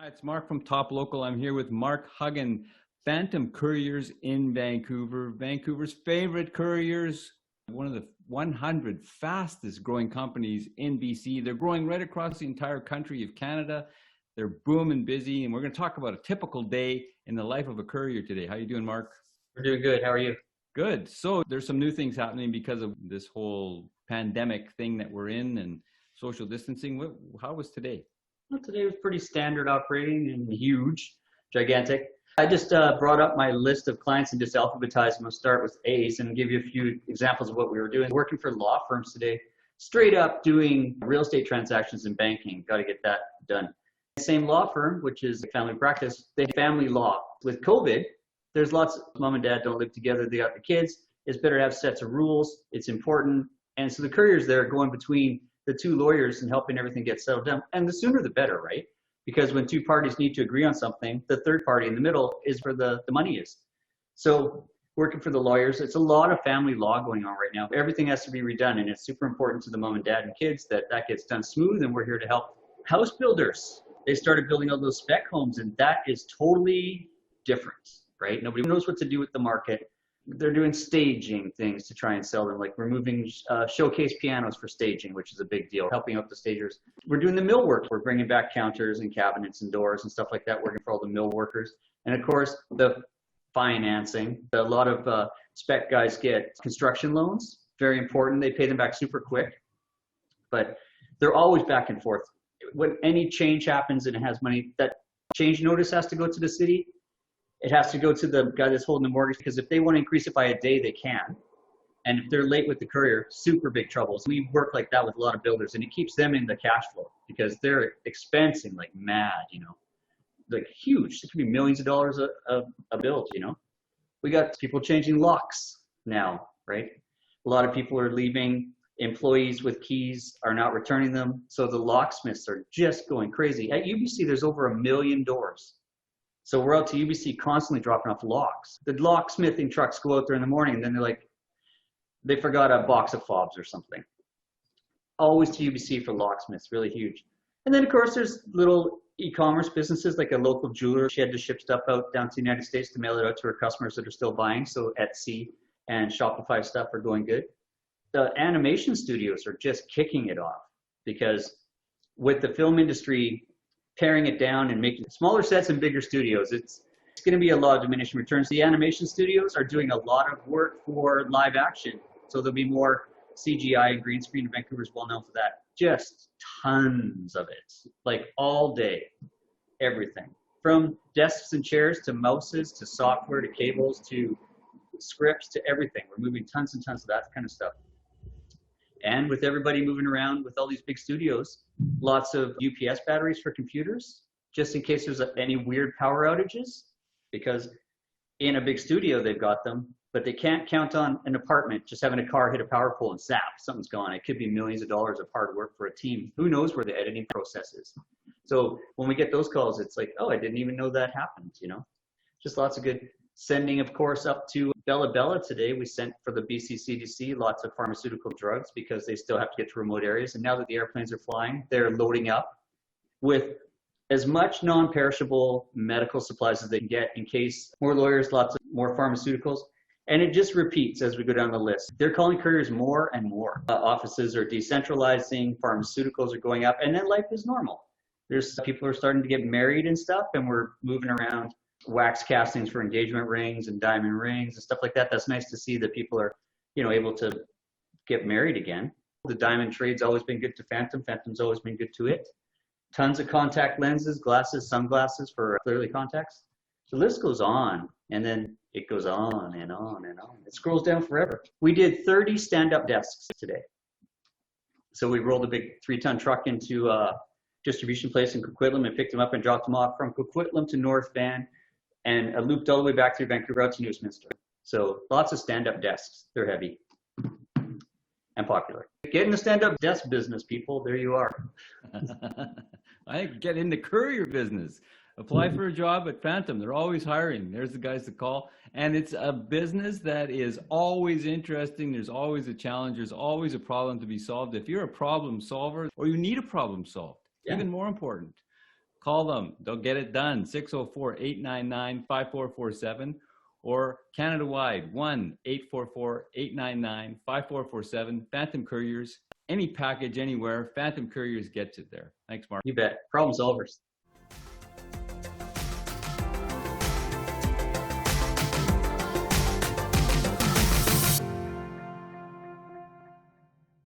Hi, it's Mark from Top Local. I'm here with Mark Huggan, Phantom Couriers in Vancouver, Vancouver's favorite couriers, one of the 100 fastest growing companies in BC. They're growing right across the entire country of Canada. They're booming busy, and we're going to talk about a typical day in the life of a courier today. How you doing, Mark? We're doing good. How are you? Good. So there's some new things happening because of this whole pandemic thing that we're in and social distancing. How was today? Well, today was pretty standard operating and huge, gigantic. I just brought up my list of clients and just alphabetized them. I'll start with A's and give you a few examples of what we were doing. Working for law firms today, straight up doing real estate transactions and banking. Got to get that done. Same law firm, which is family practice, they family law. With COVID, there's lots of mom and dad don't live together. They got the kids. It's better to have sets of rules. It's important. And so the couriers there are going between the two lawyers and helping everything get settled down. And the sooner the better, right? Because when two parties need to agree on something, the third party in the middle is where the money is. So working for the lawyers, it's a lot of family law going on right now. Everything has to be redone, and it's super important to the mom and dad and kids that that gets done smooth, and we're here to help. House builders, they started building all those spec homes, and that is totally different, right? Nobody knows what to do with the market. They're doing staging things to try and sell them, like removing showcase pianos for staging, which is a big deal, helping out the stagers. We're doing the millwork. We're bringing back counters and cabinets and doors and stuff like that, working for all the mill workers. And of course, the financing. A lot of spec guys get construction loans, very important. They pay them back super quick, but they're always back and forth. When any change happens and it has money, that change notice has to go to the city. It has to go to the guy that's holding the mortgage, because if they want to increase it by a day, they can. And if they're late with the courier, super big trouble. So we work like that with a lot of builders, and it keeps them in the cash flow because they're expensing like mad, like huge. It could be millions of dollars a bill, We got people changing locks now, right? A lot of people are leaving. Employees with keys are not returning them. So the locksmiths are just going crazy. At UBC, there's over 1 million doors. So we're out to UBC constantly dropping off locks. The locksmithing trucks go out there in the morning, and then they're like, they forgot a box of fobs or something. Always to UBC for locksmiths, really huge. And then of course there's little e-commerce businesses, like a local jeweler. She had to ship stuff out down to the United States to mail it out to her customers that are still buying. So Etsy and Shopify stuff are going good. The animation studios are just kicking it off, because with the film industry paring it down and making smaller sets and bigger studios, it's going to be a lot of diminishing returns. The animation studios are doing a lot of work for live action. So there'll be more CGI and green screen. Vancouver's well known for that. Just tons of it, like all day, everything. From desks and chairs to mouses to software to cables to scripts to everything. We're moving tons and tons of that kind of stuff. And with everybody moving around with all these big studios, lots of UPS batteries for computers, just in case there's any weird power outages, because in a big studio, they've got them, but they can't count on an apartment just having a car hit a power pole and zap, something's gone. It could be millions of dollars of hard work for a team. Who knows where the editing process is? So when we get those calls, it's like, oh, I didn't even know that happened, Just lots of good. Sending, of course, up to Bella today. We sent for the BC CDC lots of pharmaceutical drugs because they still have to get to remote areas. And now that the airplanes are flying, they're loading up with as much non-perishable medical supplies as they can get, in case more lawyers, lots of more pharmaceuticals. And it just repeats as we go down the list. They're calling couriers more and more. Offices are decentralizing, pharmaceuticals are going up, and then life is normal. There's people are starting to get married and stuff, and we're moving around wax castings for engagement rings and diamond rings and stuff like that. That's nice to see that people are, able to get married again. The diamond trade's always been good to Phantom. Phantom's always been good to it. Tons of contact lenses, glasses, sunglasses for clearly contacts. The list goes on, and then it goes on and on and on. It scrolls down forever. We did 30 stand-up desks today. So we rolled a big 3-ton truck into a distribution place in Coquitlam and picked them up and dropped them off from Coquitlam to North Van, and looped all the way back through Vancouver out to Newsminster. So lots of stand-up desks. They're heavy and popular. Get in the stand-up desk business, people. There you are. I get in the courier business. Apply for a job at Phantom. They're always hiring. There's the guys to call. And it's a business that is always interesting. There's always a challenge. There's always a problem to be solved. If you're a problem solver or you need a problem solved, even more important, Call them. They'll get it done. 604-899-5447 or Canada-wide, 1-844-899-5447. Phantom Couriers, any package anywhere, Phantom Couriers gets it there. Thanks, Mark. You bet. Problem solvers.